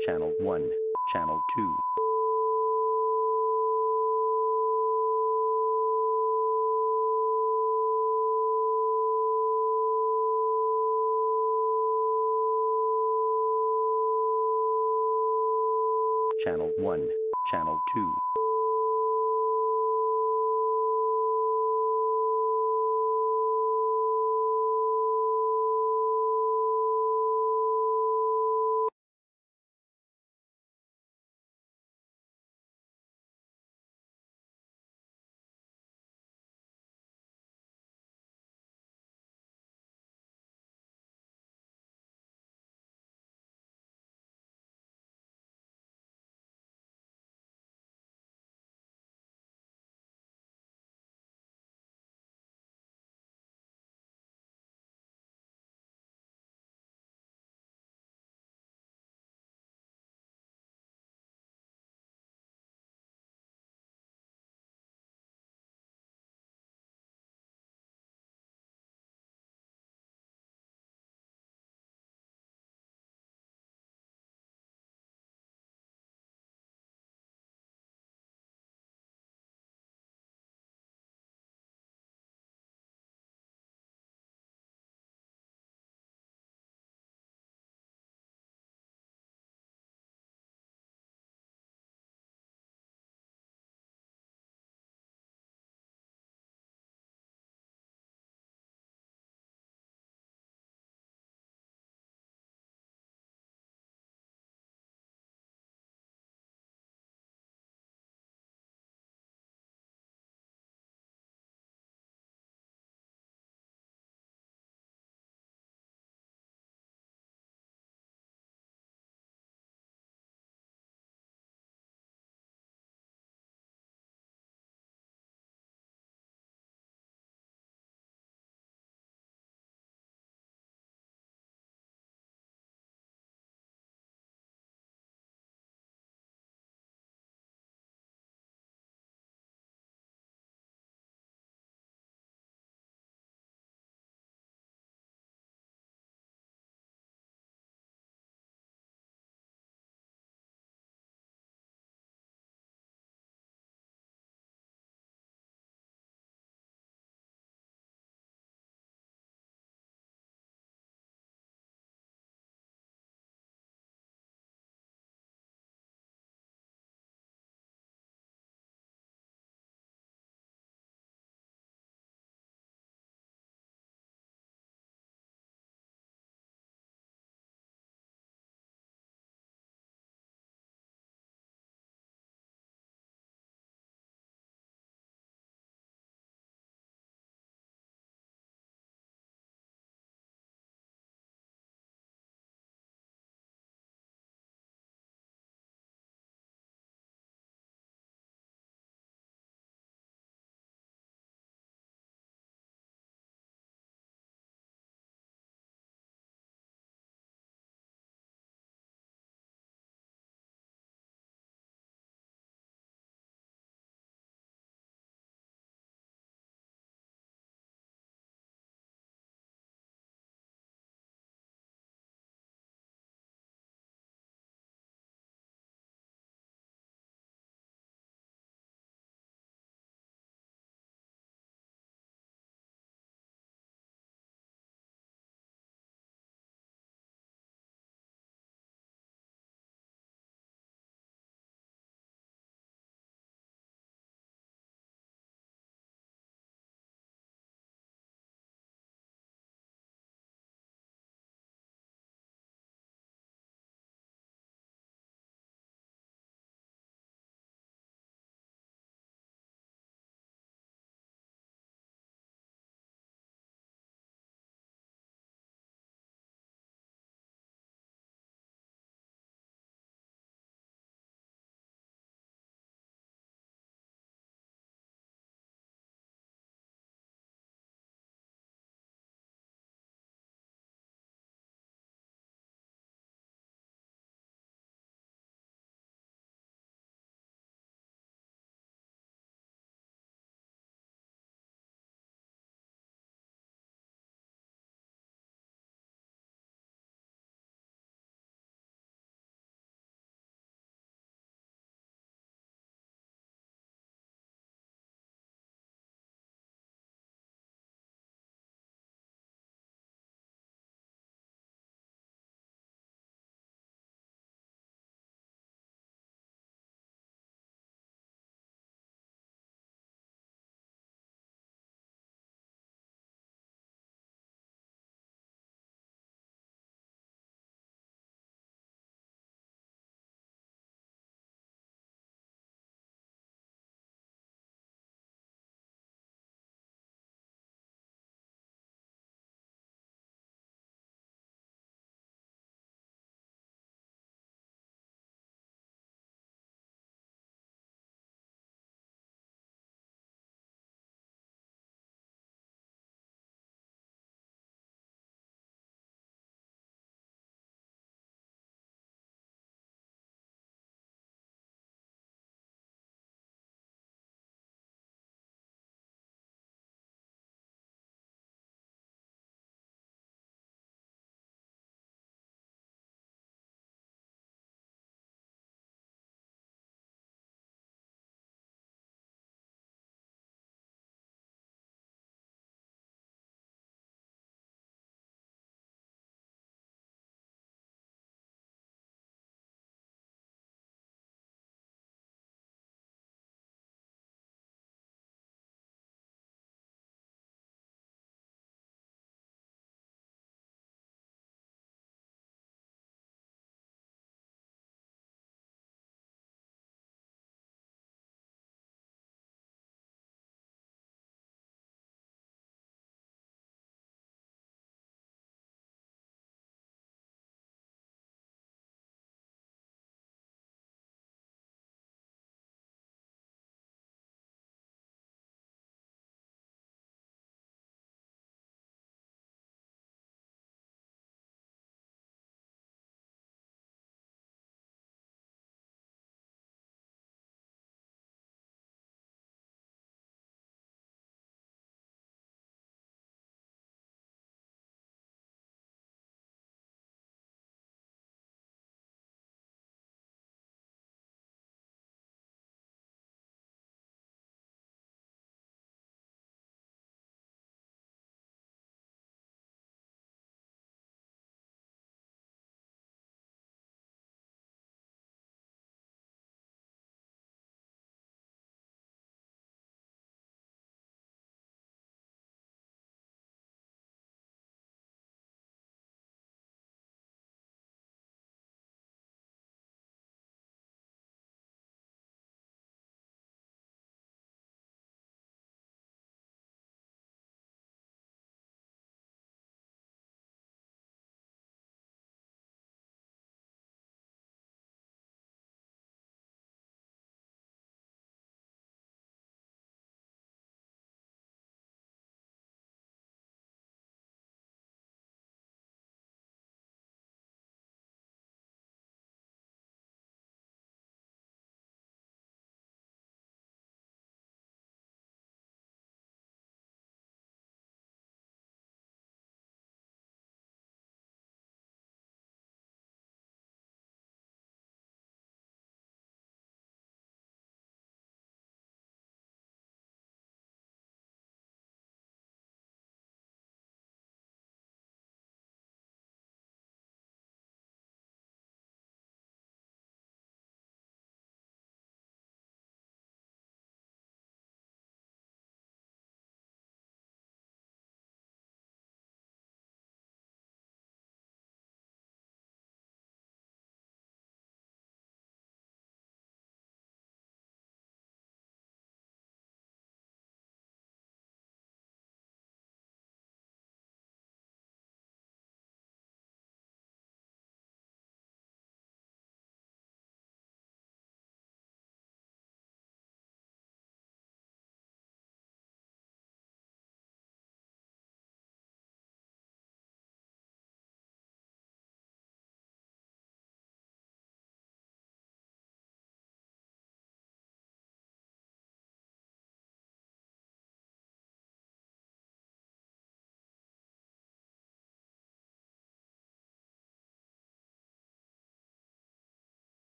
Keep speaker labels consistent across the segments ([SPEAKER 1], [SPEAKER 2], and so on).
[SPEAKER 1] Channel 1, Channel 2, Channel 1, Channel 2.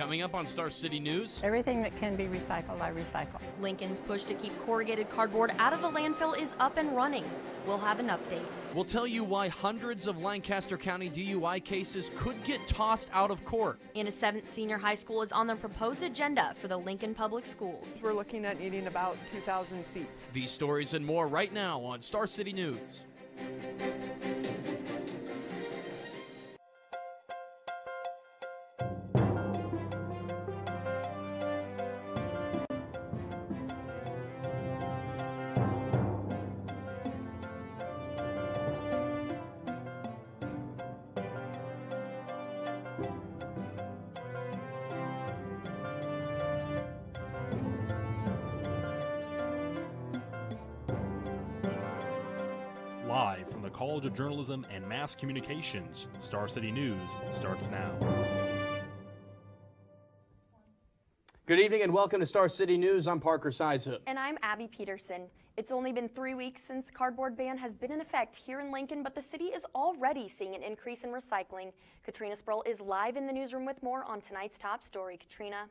[SPEAKER 2] Coming up on Star City News.
[SPEAKER 3] Everything that can be recycled, I recycle.
[SPEAKER 4] Lincoln's push to keep corrugated cardboard out of the landfill is up and running. We'll have an update.
[SPEAKER 2] We'll tell you why hundreds of Lancaster County DUI cases could get tossed out of court.
[SPEAKER 4] And a 7th senior high school is on the proposed agenda for the Lincoln Public Schools.
[SPEAKER 5] We're looking at needing about 2,000 seats.
[SPEAKER 2] These stories and more right now on Star City News.
[SPEAKER 6] Live from the College of Journalism and Mass Communications, Star City News starts now.
[SPEAKER 7] Good evening and welcome to Star City News. I'm Parker Siza.
[SPEAKER 4] And I'm Abby Peterson. It's only been 3 weeks since the cardboard ban has been in effect here in Lincoln, but the city is already seeing an increase in recycling. Katrina Sproul is live in the newsroom with more on tonight's top story. Katrina.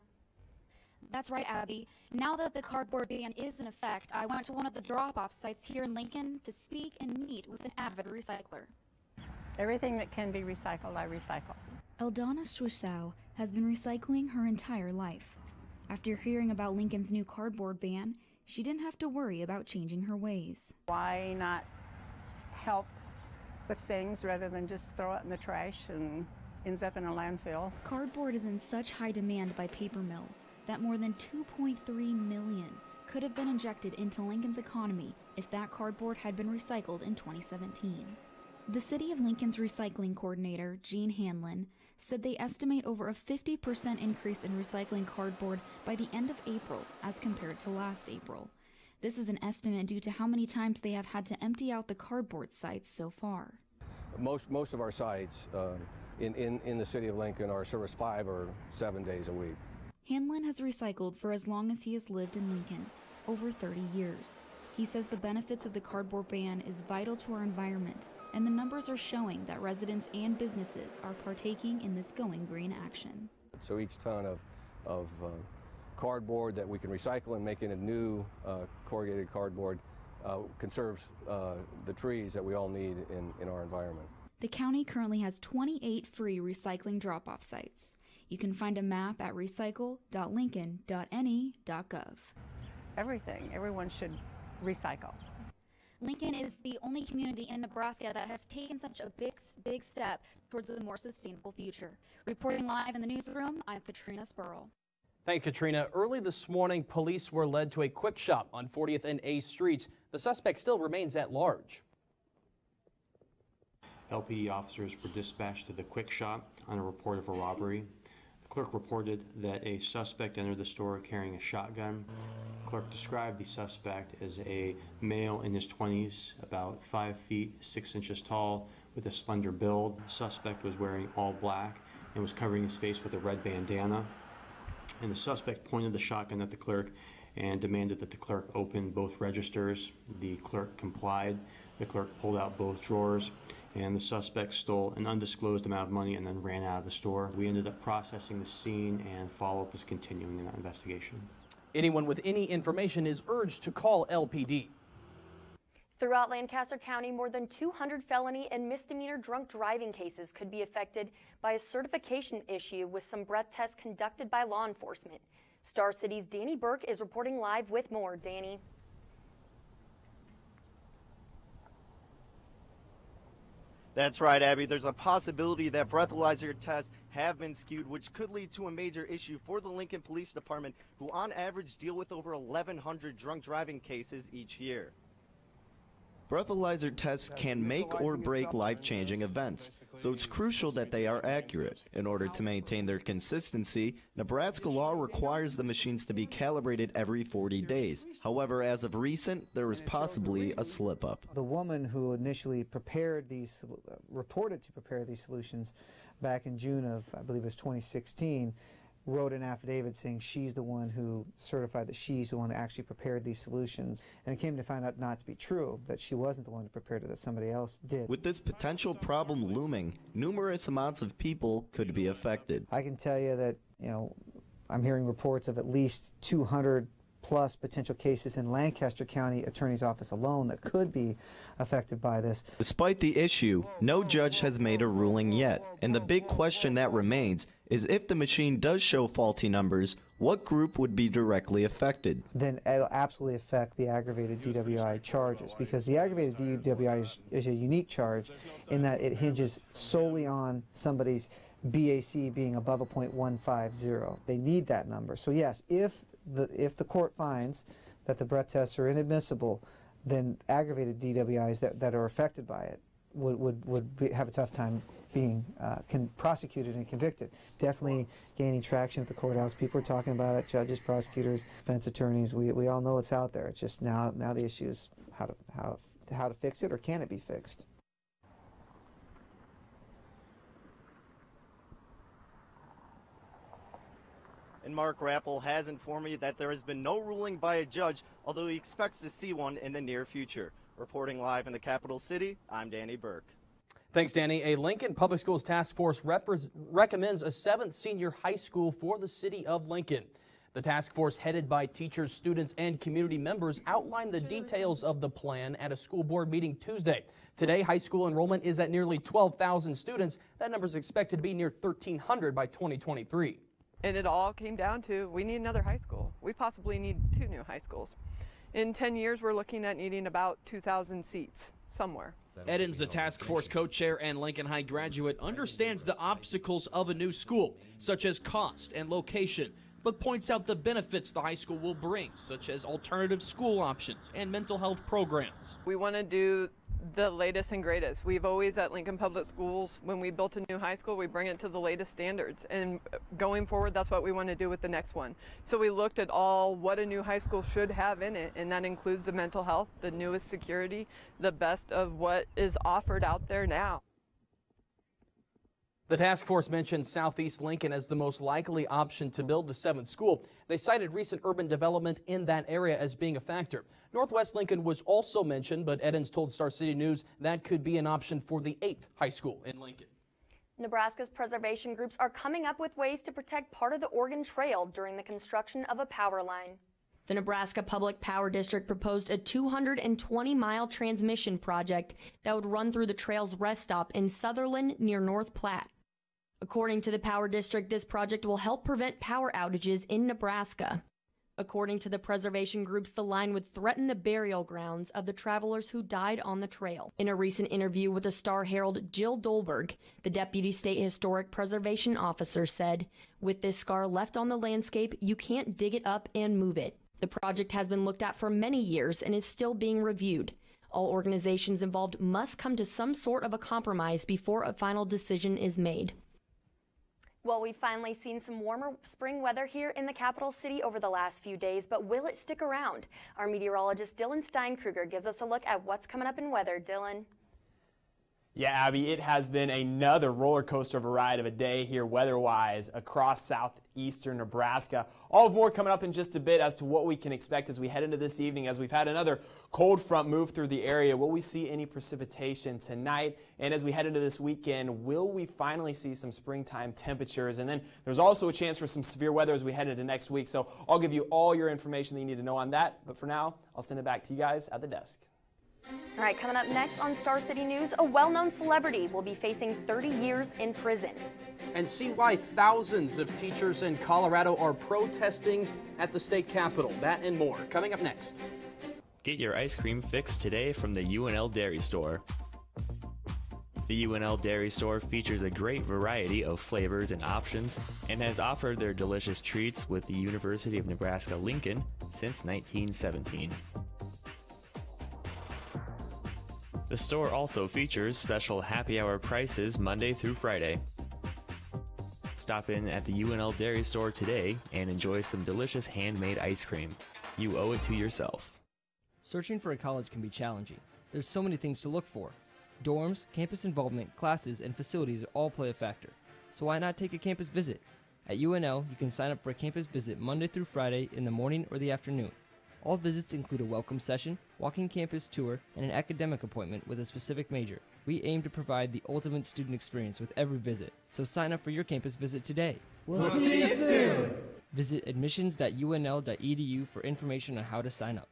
[SPEAKER 8] That's right, Abby. Now that the cardboard ban is in effect, I went to one of the drop-off sites here in Lincoln to speak and meet with an avid recycler.
[SPEAKER 3] Everything that can be recycled, I recycle.
[SPEAKER 8] Eldana Schwissow has been recycling her entire life. After hearing about Lincoln's new cardboard ban, she didn't have to worry about changing her ways.
[SPEAKER 3] Why not help with things rather than just throw it in the trash and ends up in a landfill?
[SPEAKER 8] Cardboard is in such high demand by paper mills that more than 2.3 million could have been injected into Lincoln's economy if that cardboard had been recycled in 2017. The City of Lincoln's recycling coordinator, Jean Hanlon, said they estimate over a 50% increase in recycling cardboard by the end of April as compared to last April. This is an estimate due to how many times they have had to empty out the cardboard sites so far.
[SPEAKER 9] Most of our sites in the City of Lincoln are serviced 5 or 7 days a week.
[SPEAKER 8] Hanlon has recycled for as long as he has lived in Lincoln, over 30 years. He says the benefits of the cardboard ban is vital to our environment, and the numbers are showing that residents and businesses are partaking in this Going Green action.
[SPEAKER 9] So each ton of cardboard that we can recycle and make into new corrugated cardboard conserves the trees that we all need in our environment.
[SPEAKER 8] The county currently has 28 free recycling drop-off sites. You can find a map at recycle.lincoln.ne.gov.
[SPEAKER 3] Everything. Everyone should recycle.
[SPEAKER 8] Lincoln is the only community in Nebraska that has taken such a big step towards a more sustainable future. Reporting live in the newsroom, I'm Katrina Sproul.
[SPEAKER 7] Thank you, Katrina. Early this morning, police were led to a quick shop on 40th and A streets. The suspect still remains at large.
[SPEAKER 10] LPD officers were dispatched to the quick shop on a report of a robbery. The clerk reported that a suspect entered the store carrying a shotgun. The clerk described the suspect as a male in his 20s, about 5 feet 6 inches tall, with a slender build. The suspect was wearing all black and was covering his face with a red bandana. And the suspect pointed the shotgun at the clerk and demanded that the clerk open both registers. The clerk complied. The clerk pulled out both drawers, and the suspect stole an undisclosed amount of money and then ran out of the store. We ended up processing the scene, and follow-up is continuing in that investigation.
[SPEAKER 7] Anyone with any information is urged to call LPD.
[SPEAKER 4] Throughout Lancaster County, more than 200 felony and misdemeanor drunk driving cases could be affected by a certification issue with some breath tests conducted by law enforcement. Star City's Danny Burke is reporting live with more. Danny.
[SPEAKER 11] That's right, Abby. There's a possibility that breathalyzer tests have been skewed, which could lead to a major issue for the Lincoln Police Department, who on average deal with over 1,100 drunk driving cases each year.
[SPEAKER 12] Breathalyzer tests can make or break life-changing events, so it's crucial that they are accurate. In order to maintain their consistency, Nebraska law requires the machines to be calibrated every 40 days. However, as of recent, there was possibly a slip-up.
[SPEAKER 13] The woman who initially reported to prepare these solutions back in June of, I believe it was 2016, wrote an affidavit saying she's the one who certified that she's the one who actually prepared these solutions. And it came to find out not to be true, that she wasn't the one who prepared it, that somebody else did.
[SPEAKER 12] With this potential problem looming, numerous amounts of people could be affected.
[SPEAKER 13] I can tell you that, I'm hearing reports of at least 200 plus potential cases in Lancaster County Attorney's Office alone that could be affected by this.
[SPEAKER 12] Despite the issue, no judge has made a ruling yet, and the big question that remains is if the machine does show faulty numbers, what group would be directly affected?
[SPEAKER 13] Then it'll absolutely affect the aggravated DWI charges, because the aggravated DWI is a unique charge in that it hinges solely on somebody's BAC being above a .150. They need that number. So yes, if the court finds that the breath tests are inadmissible, then aggravated DWIs that are affected by it would have a tough time being prosecuted and convicted. It's definitely gaining traction at the courthouse. People are talking about it, judges, prosecutors, defense attorneys. We all know it's out there. It's just now the issue is how to fix it, or can it be fixed?
[SPEAKER 11] And Mark Rappel has informed me that there has been no ruling by a judge, although he expects to see one in the near future. Reporting live in the capital city, I'm Danny Burke.
[SPEAKER 7] Thanks, Danny. A Lincoln Public Schools task force recommends a 7th senior high school for the city of Lincoln. The task force, headed by teachers, students, and community members, outlined the details of the plan at a school board meeting Tuesday. Today, high school enrollment is at nearly 12,000 students. That number is expected to be near 1,300 by 2023.
[SPEAKER 5] And it all came down to, we need another high school. We possibly need 2 new high schools. In 10 years, we're looking at needing about 2,000 seats somewhere.
[SPEAKER 2] Edens, the task force co-chair and Lincoln High graduate, understands the obstacles of a new school, such as cost and location, but points out the benefits the high school will bring, such as alternative school options and mental health programs.
[SPEAKER 5] We want to do the latest and greatest. We've always, at Lincoln Public Schools, when we built a new high school, we bring it to the latest standards, and going forward, that's what we want to do with the next one. So we looked at what a new high school should have in it, and that includes the mental health, the newest security, the best of what is offered out there now.
[SPEAKER 7] The task force mentioned Southeast Lincoln as the most likely option to build the 7th school. They cited recent urban development in that area as being a factor. Northwest Lincoln was also mentioned, but Edens told Star City News that could be an option for the 8th high school in Lincoln.
[SPEAKER 4] Nebraska's preservation groups are coming up with ways to protect part of the Oregon Trail during the construction of a power line. The Nebraska Public Power District proposed a 220-mile transmission project that would run through the trail's rest stop in Sutherland near North Platte. According to the Power District, this project will help prevent power outages in Nebraska. According to the preservation groups, the line would threaten the burial grounds of the travelers who died on the trail. In a recent interview with the Star Herald, Jill Dolberg, the Deputy State Historic Preservation Officer, said, "With this scar left on the landscape, you can't dig it up and move it." The project has been looked at for many years and is still being reviewed. All organizations involved must come to some sort of a compromise before a final decision is made. Well, we've finally seen some warmer spring weather here in the capital city over the last few days, but will it stick around? Our meteorologist Dylan Steinkruger gives us a look at what's coming up in weather. Dylan?
[SPEAKER 14] Yeah, Abby, it has been another roller coaster of a ride of a day here weather-wise across southeastern Nebraska. All of more coming up in just a bit as to what we can expect as we head into this evening, as we've had another cold front move through the area. Will we see any precipitation tonight? And as we head into this weekend, will we finally see some springtime temperatures? And then there's also a chance for some severe weather as we head into next week. So I'll give you all your information that you need to know on that. But for now, I'll send it back to you guys at the desk.
[SPEAKER 4] All right, coming up next on Star City News, a well-known celebrity will be facing 30 years in prison.
[SPEAKER 7] And see why thousands of teachers in Colorado are protesting at the state capitol. That and more coming up next.
[SPEAKER 15] Get your ice cream fix today from the UNL Dairy Store. The UNL Dairy Store features a great variety of flavors and options and has offered their delicious treats with the University of Nebraska-Lincoln since 1917. The store also features special happy hour prices Monday through Friday. Stop in at the UNL Dairy Store today and enjoy some delicious handmade ice cream. You owe it to yourself.
[SPEAKER 16] Searching for a college can be challenging. There's so many things to look for. Dorms, campus involvement, classes, and facilities all play a factor. So why not take a campus visit? At UNL, you can sign up for a campus visit Monday through Friday in the morning or the afternoon. All visits include a welcome session, walking campus tour, and an academic appointment with a specific major. We aim to provide the ultimate student experience with every visit, so sign up for your campus visit today.
[SPEAKER 17] We'll see you soon!
[SPEAKER 16] Visit admissions.unl.edu for information on how to sign up.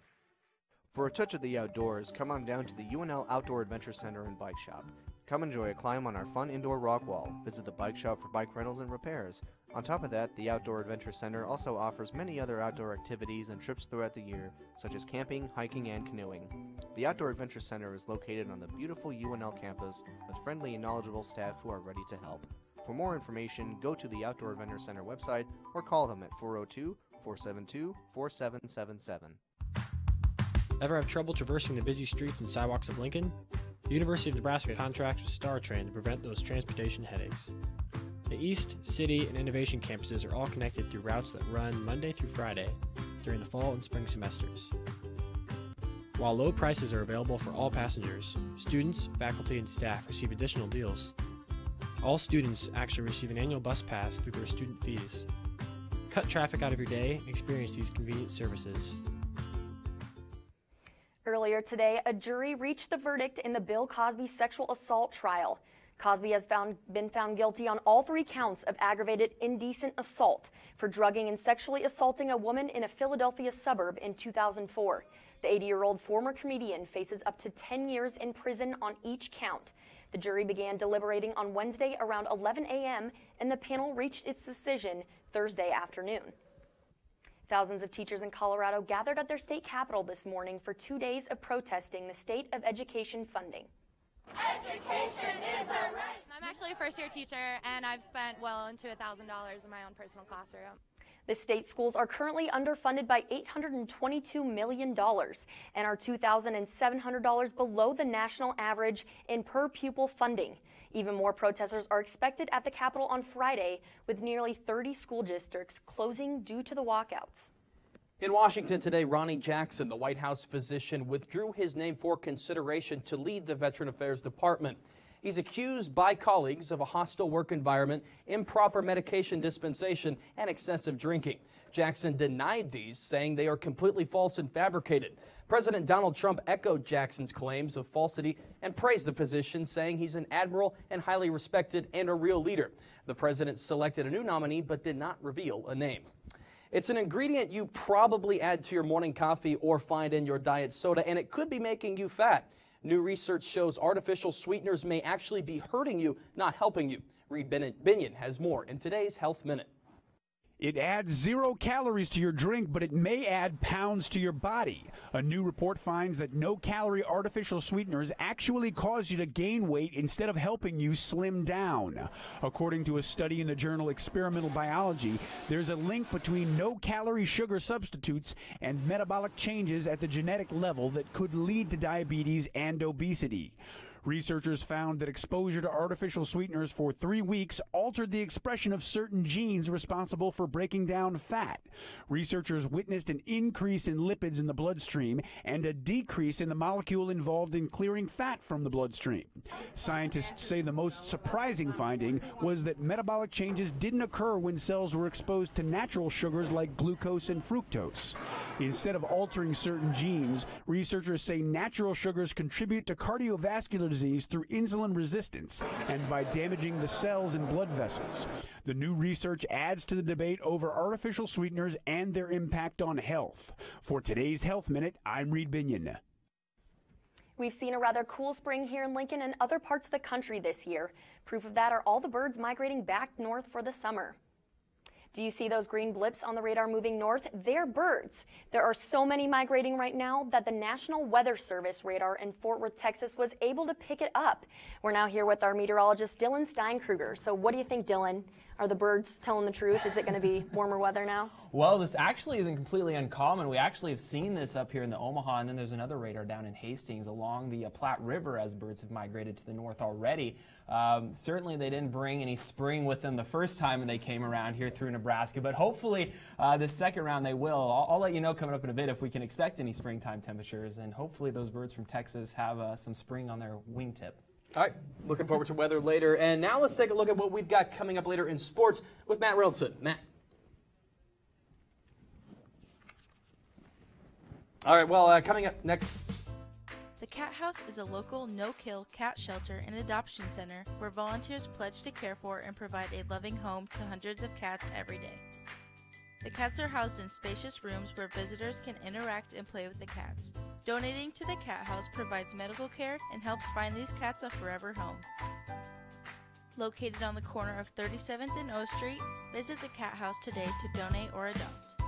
[SPEAKER 18] For a touch of the outdoors, come on down to the UNL Outdoor Adventure Center and Bike Shop. Come enjoy a climb on our fun indoor rock wall, visit the bike shop for bike rentals and repairs. On top of that, the Outdoor Adventure Center also offers many other outdoor activities and trips throughout the year, such as camping, hiking, and canoeing. The Outdoor Adventure Center is located on the beautiful UNL campus with friendly and knowledgeable staff who are ready to help. For more information, go to the Outdoor Adventure Center website or call them at 402-472-4777.
[SPEAKER 19] Ever have trouble traversing the busy streets and sidewalks of Lincoln? The University of Nebraska contracts with StarTrain to prevent those transportation headaches. The East, City, and Innovation campuses are all connected through routes that run Monday through Friday during the fall and spring semesters. While low prices are available for all passengers, students, faculty, and staff receive additional deals. All students actually receive an annual bus pass through their student fees. Cut traffic out of your day and experience these convenient services.
[SPEAKER 4] Earlier today, a jury reached the verdict in the Bill Cosby sexual assault trial. Cosby has been found guilty on all 3 counts of aggravated indecent assault for drugging and sexually assaulting a woman in a Philadelphia suburb in 2004. The 80-year-old former comedian faces up to 10 years in prison on each count. The jury began deliberating on Wednesday around 11 a.m., and the panel reached its decision Thursday afternoon. Thousands of teachers in Colorado gathered at their state capitol this morning for 2 days of protesting the state of education funding.
[SPEAKER 20] Education is a right. I'm actually a first-year teacher, and I've spent well into $1,000 in my own personal classroom.
[SPEAKER 4] The state schools are currently underfunded by $822 million and are $2,700 below the national average in per-pupil funding. Even more protesters are expected at the Capitol on Friday, with nearly 30 school districts closing due to the walkouts.
[SPEAKER 7] In Washington today, Ronnie Jackson, the White House physician, withdrew his name for consideration to lead the Veteran Affairs Department. He's accused by colleagues of a hostile work environment, improper medication dispensation, and excessive drinking. Jackson denied these, saying they are completely false and fabricated. President Donald Trump echoed Jackson's claims of falsity and praised the physician, saying he's an admiral and highly respected and a real leader. The president selected a new nominee but did not reveal a name. It's an ingredient you probably add to your morning coffee or find in your diet soda, and it could be making you fat. New research shows artificial sweeteners may actually be hurting you, not helping you. Reed Binion has more in today's Health Minute.
[SPEAKER 21] It adds 0 calories to your drink, but it may add pounds to your body. A new report finds that no-calorie artificial sweeteners actually cause you to gain weight instead of helping you slim down. According to a study in the journal Experimental Biology, there's a link between no-calorie sugar substitutes and metabolic changes at the genetic level that could lead to diabetes and obesity. Researchers found that exposure to artificial sweeteners for 3 weeks altered the expression of certain genes responsible for breaking down fat. Researchers witnessed an increase in lipids in the bloodstream and a decrease in the molecule involved in clearing fat from the bloodstream. Scientists say the most surprising finding was that metabolic changes didn't occur when cells were exposed to natural sugars like glucose and fructose. Instead of altering certain genes, researchers say natural sugars contribute to cardiovascular disease through insulin resistance and by damaging the cells and blood vessels. The new research adds to the debate over artificial sweeteners and their impact on health. For today's Health Minute, I'm Reed Binion.
[SPEAKER 4] We've seen a rather cool spring here in Lincoln and other parts of the country this year. Proof of that are all the birds migrating back north for the summer. Do you see those green blips on the radar moving north? They're birds. There are so many migrating right now that the National Weather Service radar in Fort Worth, Texas was able to pick it up. We're now here with our meteorologist, Dylan Steinkruger. So what do you think, Dylan? Are the birds telling the truth? Is it going to be warmer weather now?
[SPEAKER 14] Well, this actually isn't completely uncommon. We actually have seen this up here in the Omaha, and then there's another radar down in Hastings along the Platte River as birds have migrated to the north already. Certainly they didn't bring any spring with them the first time when they came around here through Nebraska, but hopefully this second round they will. I'll let you know coming up in a bit if we can expect any springtime temperatures, and hopefully those birds from Texas have some spring on their wingtip.
[SPEAKER 7] All right, looking forward to weather later. And now let's take a look at what we've got coming up later in sports with Matt Reynolds. Matt. All right, well, coming up next.
[SPEAKER 1] The Cat House is a local no-kill cat shelter and adoption center where volunteers pledge to care for and provide a loving home to hundreds of cats every day. The cats are housed in spacious rooms where visitors can interact and play with the cats. Donating to the Cat House provides medical care and helps find these cats a forever home. Located on the corner of 37th and O Street, visit the Cat House today to donate or adopt.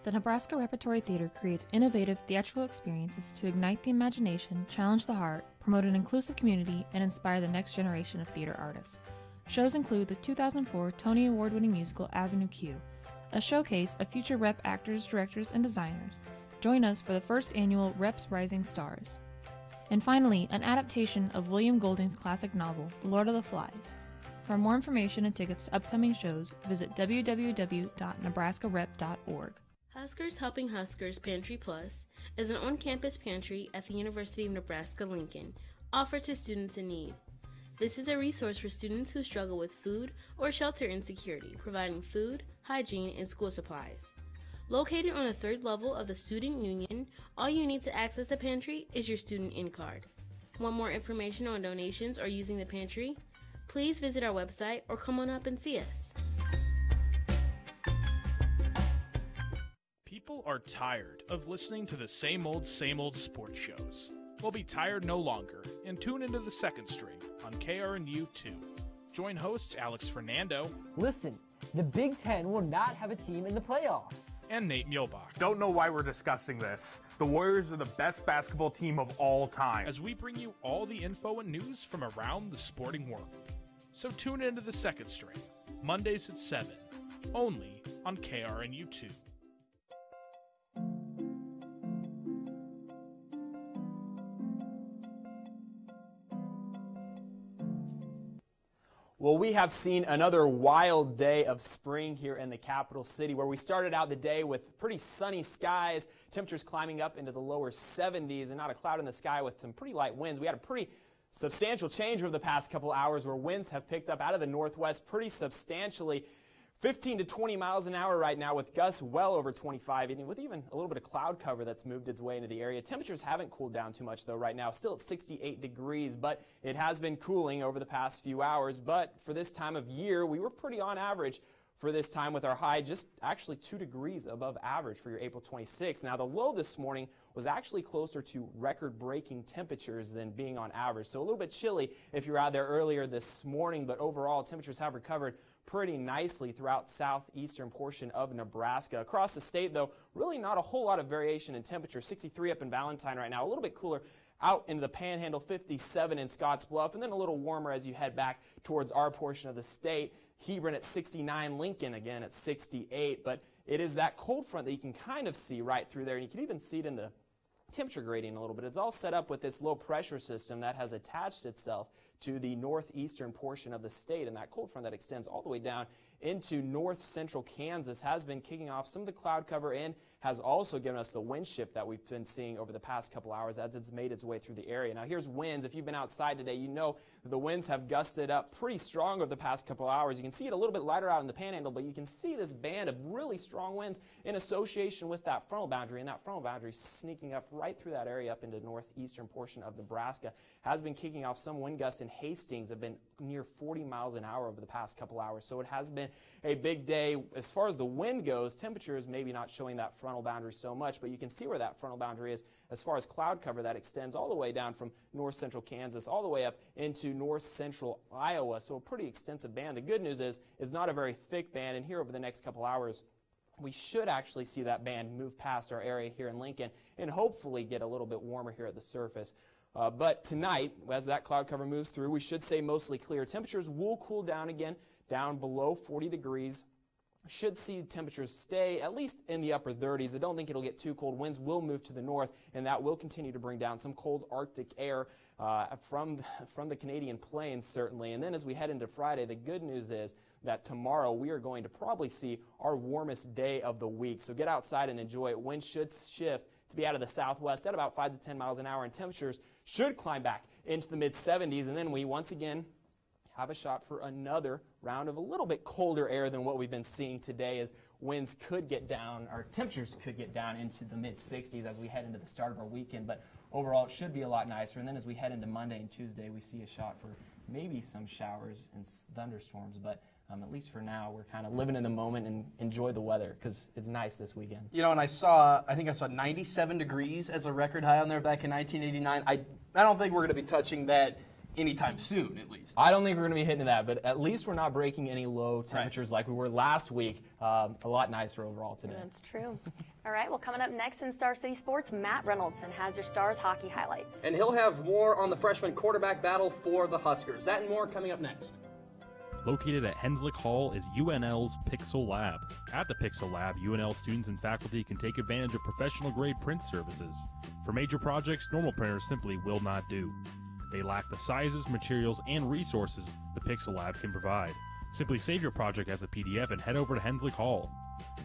[SPEAKER 22] The Nebraska Repertory Theater creates innovative theatrical experiences to ignite the imagination, challenge the heart, promote an inclusive community, and inspire the next generation of theater artists. Shows include the 2004 Tony Award-winning musical Avenue Q, a showcase of future rep actors, directors, and designers. Join us for the first annual Reps Rising Stars. And finally, an adaptation of William Golding's classic novel, The Lord of the Flies. For more information and tickets to upcoming shows, visit www.nebraskarep.org.
[SPEAKER 23] Huskers Helping Huskers Pantry Plus is an on-campus pantry at the University of Nebraska-Lincoln, offered to students in need. This is a resource for students who struggle with food or shelter insecurity, providing food, hygiene, and school supplies. Located on the third level of the Student Union, all you need to access the pantry is your student in card. Want more information on donations or using the pantry? Please visit our website or come on up and see us.
[SPEAKER 6] People are tired of listening to the same old sports shows. We'll be tired no longer and tune into the second string on KRNU2. Join hosts Alex Fernando.
[SPEAKER 24] Listen, the Big Ten will not have a team in the playoffs.
[SPEAKER 6] And Nate Muehlbach.
[SPEAKER 25] Don't know why we're discussing this. The Warriors are the best basketball team of all time.
[SPEAKER 6] As we bring you all the info and news from around the sporting world. So tune into the second string, Mondays at 7, only on KRNU2.
[SPEAKER 14] Well, we have seen another wild day of spring here in the capital city, where we started out the day with pretty sunny skies, temperatures climbing up into the lower 70s, and not a cloud in the sky with some pretty light winds. We had a pretty substantial change over the past couple hours where winds have picked up out of the northwest pretty substantially. 15 to 20 miles an hour right now, with gusts well over 25, with even a little bit of cloud cover that's moved its way into the area. Temperatures haven't cooled down too much, though, right now. Still at 68 degrees, but it has been cooling over the past few hours. But for this time of year, we were pretty on average for this time, with our high just actually 2 degrees above average for your April 26th. Now, the low this morning was actually closer to record-breaking temperatures than being on average. So a little bit chilly if you were out there earlier this morning, but overall temperatures have recovered pretty nicely throughout southeastern portion of Nebraska. Across the state, though, really not a whole lot of variation in temperature. 63 up in Valentine right now, a little bit cooler out into the Panhandle, 57 in Scottsbluff, and then a little warmer as you head back towards our portion of the state. Hebron at 69, Lincoln again at 68, but it is that cold front that you can kind of see right through there, and you can even see it in the temperature gradient a little bit. It's all set up with this low pressure system that has attached itself to the northeastern portion of the state, and that cold front that extends all the way down into north central Kansas has been kicking off some of the cloud cover and has also given us the wind shift that we've been seeing over the past couple hours as it's made its way through the area. Now here's winds. If you've been outside today, you know the winds have gusted up pretty strong over the past couple hours. You can see it a little bit lighter out in the Panhandle, but you can see this band of really strong winds in association with that frontal boundary, and that frontal boundary sneaking up right through that area up into the northeastern portion of Nebraska has been kicking off some wind gusts in Hastings have been near 40 miles an hour over the past couple hours. So it has been a big day. As far as the wind goes, temperatures maybe not showing that frontal boundary so much, but you can see where that frontal boundary is as far as cloud cover that extends all the way down from north central Kansas all the way up into north central Iowa. So a pretty extensive band. The good news is it's not a very thick band, and here over the next couple hours we should actually see that band move past our area here in Lincoln and hopefully get a little bit warmer here at the surface. But tonight, as that cloud cover moves through, we should stay mostly clear. Temperatures will cool down again, down below 40 degrees should see temperatures stay at least in the upper 30s. I don't think it'll get too cold. Winds will move to the north, and that will continue to bring down some cold Arctic air from the Canadian plains, certainly. And then as we head into Friday, the good news is that tomorrow we are going to probably see our warmest day of the week. So get outside and enjoy it. Winds should shift to be out of the southwest at about 5 to 10 miles an hour, and temperatures should climb back into the mid-70s. And then we once again have a shot for another round of a little bit colder air than what we've been seeing today, as winds could get down, or temperatures could get down into the mid-60s as we head into the start of our weekend. But overall, it should be a lot nicer. And then as we head into Monday and Tuesday, we see a shot for maybe some showers and thunderstorms. But at least for now, we're kind of living in the moment and enjoy the weather because it's nice this weekend.
[SPEAKER 7] You know, and I think I saw 97 degrees as a record high on there back in 1989. I don't think we're going to be touching that anytime soon, at least.
[SPEAKER 14] I don't think we're going to be hitting that, but at least we're not breaking any low temperatures like we were last week. A lot nicer overall today.
[SPEAKER 4] That's true. All right, well, coming up next in Star City Sports, Matt Reynoldson has your Stars hockey highlights.
[SPEAKER 7] And he'll have more on the freshman quarterback battle for the Huskers. That and more coming up next.
[SPEAKER 6] Located at Henslick Hall is UNL's Pixel Lab. At the Pixel Lab, UNL students and faculty can take advantage of professional-grade print services. For major projects, normal printers simply will not do. They lack the sizes, materials, and resources the Pixel Lab can provide. Simply save your project as a PDF and head over to Henslick Hall.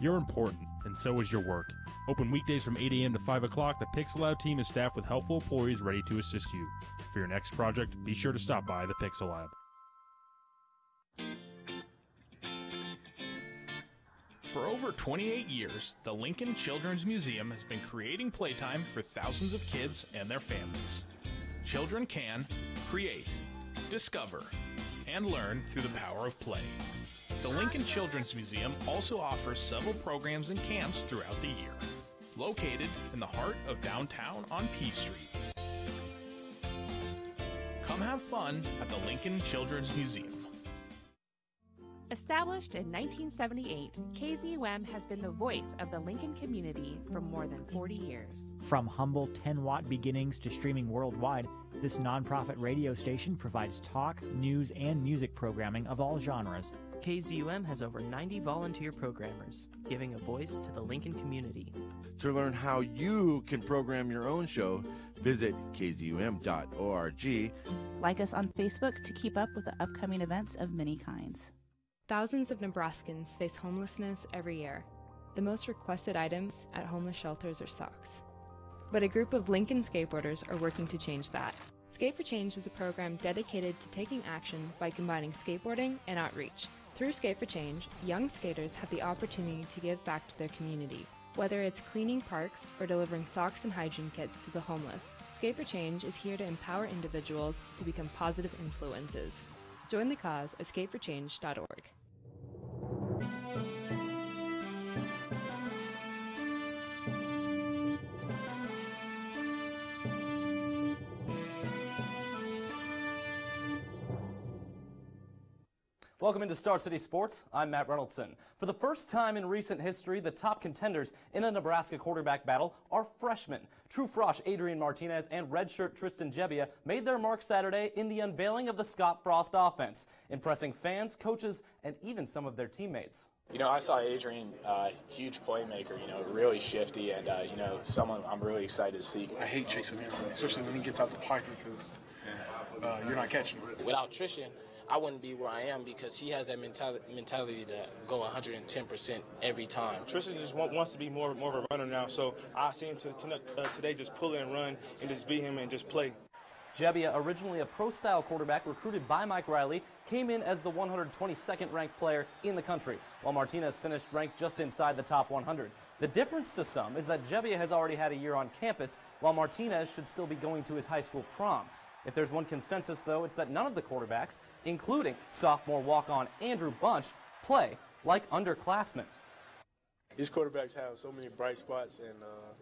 [SPEAKER 6] You're important, and so is your work. Open weekdays from 8 a.m. to 5 o'clock, the Pixel Lab team is staffed with helpful employees ready to assist you. For your next project, be sure to stop by the Pixel Lab. For over 28 years, the Lincoln Children's Museum has been creating playtime for thousands of kids and their families. Children can create, discover, and learn through the power of play. The Lincoln Children's Museum also offers several programs and camps throughout the year. Located in the heart of downtown on P Street. Come have fun at the Lincoln Children's Museum.
[SPEAKER 3] Established in 1978, KZUM has been the voice of the Lincoln community for more than 40 years.
[SPEAKER 8] From humble 10-watt beginnings to streaming worldwide, this nonprofit radio station provides talk, news, and music programming of all genres.
[SPEAKER 9] KZUM has over 90 volunteer programmers, giving a voice to the Lincoln community.
[SPEAKER 10] To learn how you can program your own show, visit kzum.org.
[SPEAKER 12] Like us on Facebook to keep up with the upcoming events of many kinds.
[SPEAKER 26] Thousands of Nebraskans face homelessness every year. The most requested items at homeless shelters are socks. But a group of Lincoln skateboarders are working to change that. Skate for Change is a program dedicated to taking action by combining skateboarding and outreach. Through Skate for Change, young skaters have the opportunity to give back to their community. Whether it's cleaning parks or delivering socks and hygiene kits to the homeless, Skate for Change is here to empower individuals to become positive influences. Join the cause at skateforchange.org.
[SPEAKER 27] Welcome into Star City Sports. I'm Matt Reynoldson. For the first time in recent history, the top contenders in a Nebraska quarterback battle are freshmen. True Frosh Adrian Martinez and redshirt Tristan Gebbia made their mark Saturday in the unveiling of the Scott Frost offense, impressing fans, coaches, and even some of their teammates.
[SPEAKER 28] You know, I saw Adrian, huge playmaker, really shifty, and, someone I'm really excited to see.
[SPEAKER 29] I hate chasing him, especially when he gets out the pocket because you're not catching him.
[SPEAKER 30] Without Tristan, I wouldn't be where I am because he has that mentality to go 110% every time.
[SPEAKER 31] Tristan just wants to be more of a runner now, so I see him today just pull and run and just beat him and just play.
[SPEAKER 27] Gebbia, originally a pro-style quarterback recruited by Mike Riley, came in as the 122nd ranked player in the country, while Martinez finished ranked just inside the top 100. The difference to some is that Gebbia has already had a year on campus, while Martinez should still be going to his high school prom. If there's one consensus, though, it's that none of the quarterbacks, including sophomore walk-on Andrew Bunch, play like underclassmen.
[SPEAKER 31] These quarterbacks have so many bright spots, and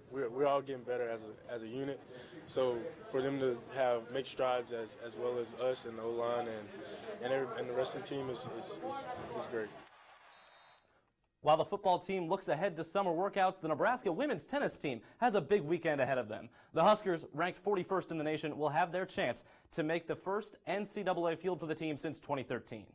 [SPEAKER 31] we're all getting better as a unit. So for them to make strides as well as us and the O-line and the rest of the team is great.
[SPEAKER 27] While the football team looks ahead to summer workouts, the Nebraska women's tennis team has a big weekend ahead of them. The Huskers, ranked 41st in the nation, will have their chance to make the first NCAA field for the team since 2013.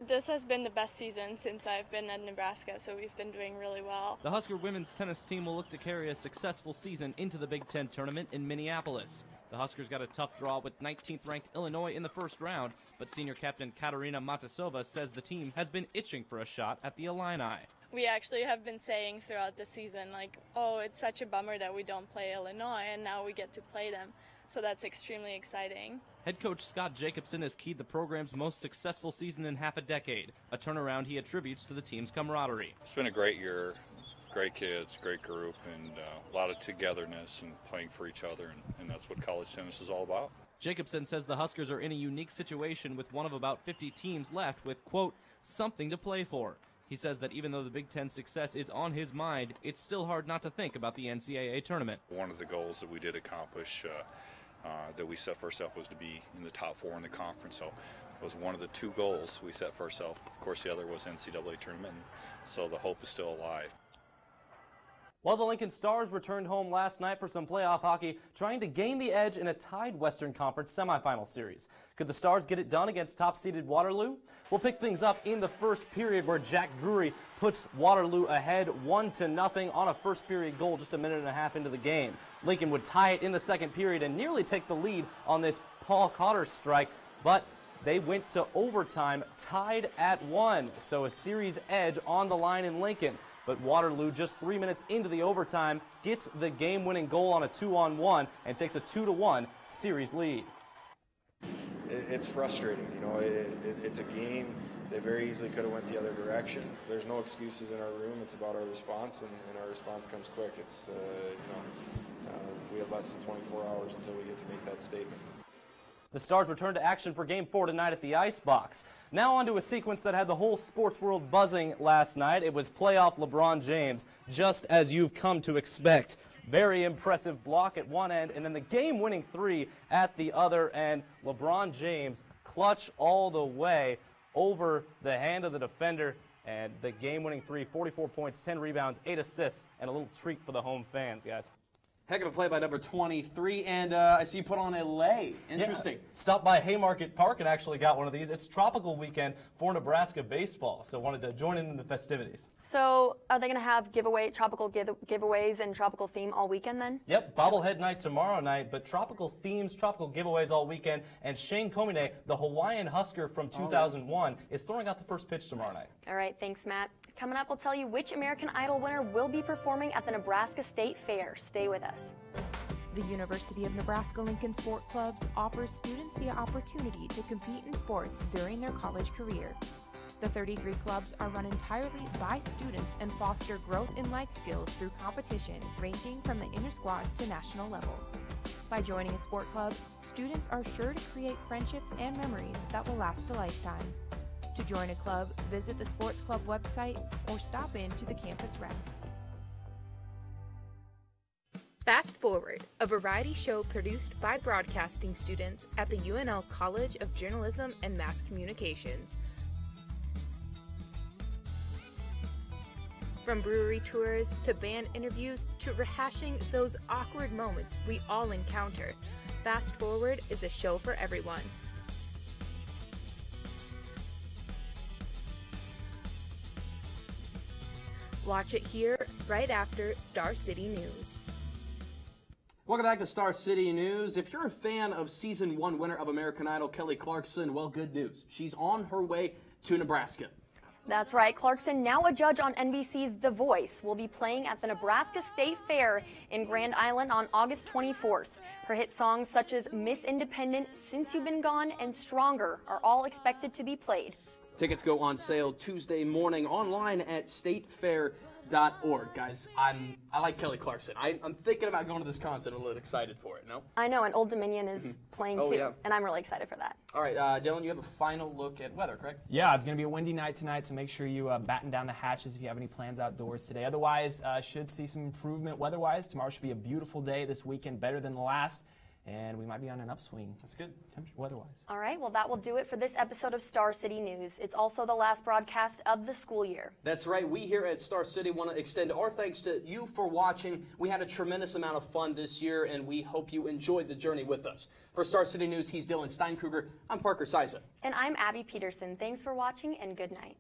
[SPEAKER 2] This has been the best season since I've been at Nebraska, so we've been doing really well.
[SPEAKER 27] The Husker women's tennis team will look to carry a successful season into the Big Ten tournament in Minneapolis. The Huskers got a tough draw with 19th-ranked Illinois in the first round, but senior captain Katarina Matasova says the team has been itching for a shot at the Illini.
[SPEAKER 2] We actually have been saying throughout the season, like, oh, it's such a bummer that we don't play Illinois, and now we get to play them. So that's extremely exciting.
[SPEAKER 27] Head coach Scott Jacobson has keyed the program's most successful season in half a decade, a turnaround he attributes to the team's camaraderie.
[SPEAKER 5] It's been a great year, great kids, great group, and a lot of togetherness and playing for each other, and that's what college tennis is all about.
[SPEAKER 27] Jacobson says the Huskers are in a unique situation with one of about 50 teams left with, quote, something to play for. He says that even though the Big Ten success is on his mind, it's still hard not to think about the NCAA tournament.
[SPEAKER 5] One of the goals that we did accomplish that we set for ourselves was to be in the top 4 in the conference. So it was one of the 2 goals we set for ourselves. Of course, the other was NCAA tournament, so the hope is still alive.
[SPEAKER 27] While the Lincoln Stars returned home last night for some playoff hockey, trying to gain the edge in a tied Western Conference semifinal series. Could the Stars get it done against top-seeded Waterloo? We'll pick things up in the first period where Jack Drury puts Waterloo ahead 1-0 on a first-period goal just a minute and a half into the game. Lincoln would tie it in the second period and nearly take the lead on this Paul Cotter strike, but they went to overtime, tied at 1, so a series edge on the line in Lincoln. But Waterloo, just 3 minutes into the overtime, gets the game-winning goal on a 2-on-1 and takes a 2-1 series lead.
[SPEAKER 11] It's frustrating, you know. It's a game that very easily could have went the other direction. There's no excuses in our room. It's about our response, and our response comes quick. It's we have less than 24 hours until we get to make that statement.
[SPEAKER 27] The Stars return to action for Game 4 tonight at the Icebox. Now on to a sequence that had the whole sports world buzzing last night. It was playoff LeBron James, just as you've come to expect. Very impressive block at one end, and then the game-winning 3 at the other end. LeBron James clutch all the way over the hand of the defender, and the game-winning 3, 44 points, 10 rebounds, 8 assists, and a little treat for the home fans, guys.
[SPEAKER 7] Heck of a play by number 23, and I see you put on a lei. Interesting.
[SPEAKER 27] Yeah. Stopped by Haymarket Park and actually got one of these. It's tropical weekend for Nebraska baseball, so wanted to join in the festivities.
[SPEAKER 4] So are they going to have tropical giveaways and tropical theme all weekend then?
[SPEAKER 27] Yep, bobblehead night tomorrow night, but tropical themes, tropical giveaways all weekend, and Shane Komine, the Hawaiian Husker from 2001, is throwing out the first pitch tomorrow night.
[SPEAKER 4] All right, thanks, Matt. Coming up, we'll tell you which American Idol winner will be performing at the Nebraska State Fair. Stay with us.
[SPEAKER 22] The University of Nebraska-Lincoln Sport Clubs offers students the opportunity to compete in sports during their college career. The 33 clubs are run entirely by students and foster growth in life skills through competition ranging from the inner squad to national level. By joining a sport club, students are sure to create friendships and memories that will last a lifetime. To join a club, visit the sports club website or stop in to the campus rec. Fast Forward, a variety show produced by broadcasting students at the UNL College of Journalism and Mass Communications. From brewery tours to band interviews to rehashing those awkward moments we all encounter, Fast Forward is a show for everyone. Watch it here right after Star City News.
[SPEAKER 7] Welcome back to Star City News. If you're a fan of Season 1 winner of American Idol, Kelly Clarkson, well, good news. She's on her way to Nebraska.
[SPEAKER 4] That's right. Clarkson, now a judge on NBC's The Voice, will be playing at the Nebraska State Fair in Grand Island on August 24th. Her hit songs such as Miss Independent, Since You've Been Gone, and Stronger are all expected to be played.
[SPEAKER 7] Tickets go on sale Tuesday morning online at statefair.org. Guys, I like Kelly Clarkson. I'm thinking about going to this concert. I'm a little excited for it, no?
[SPEAKER 4] I know, and Old Dominion is playing too,
[SPEAKER 7] yeah.
[SPEAKER 4] And I'm really excited for that.
[SPEAKER 7] All right, Dylan, you have a final look at weather, correct?
[SPEAKER 14] Yeah, it's going to be a windy night tonight, so make sure you batten down the hatches if you have any plans outdoors today. Otherwise, should see some improvement weather-wise. Tomorrow should be a beautiful day this weekend, better than the last. and we might be on an upswing.
[SPEAKER 7] That's good.
[SPEAKER 14] Weather-wise.
[SPEAKER 4] All right, well, that will do it for this episode of Star City News. It's also the last broadcast of the school year.
[SPEAKER 7] That's right. We here at Star City want to extend our thanks to you for watching. We had a tremendous amount of fun this year, and we hope you enjoyed the journey with us. For Star City News, he's Dylan Steinkruger. I'm Parker Siza.
[SPEAKER 4] And I'm Abby Peterson. Thanks for watching, and good night.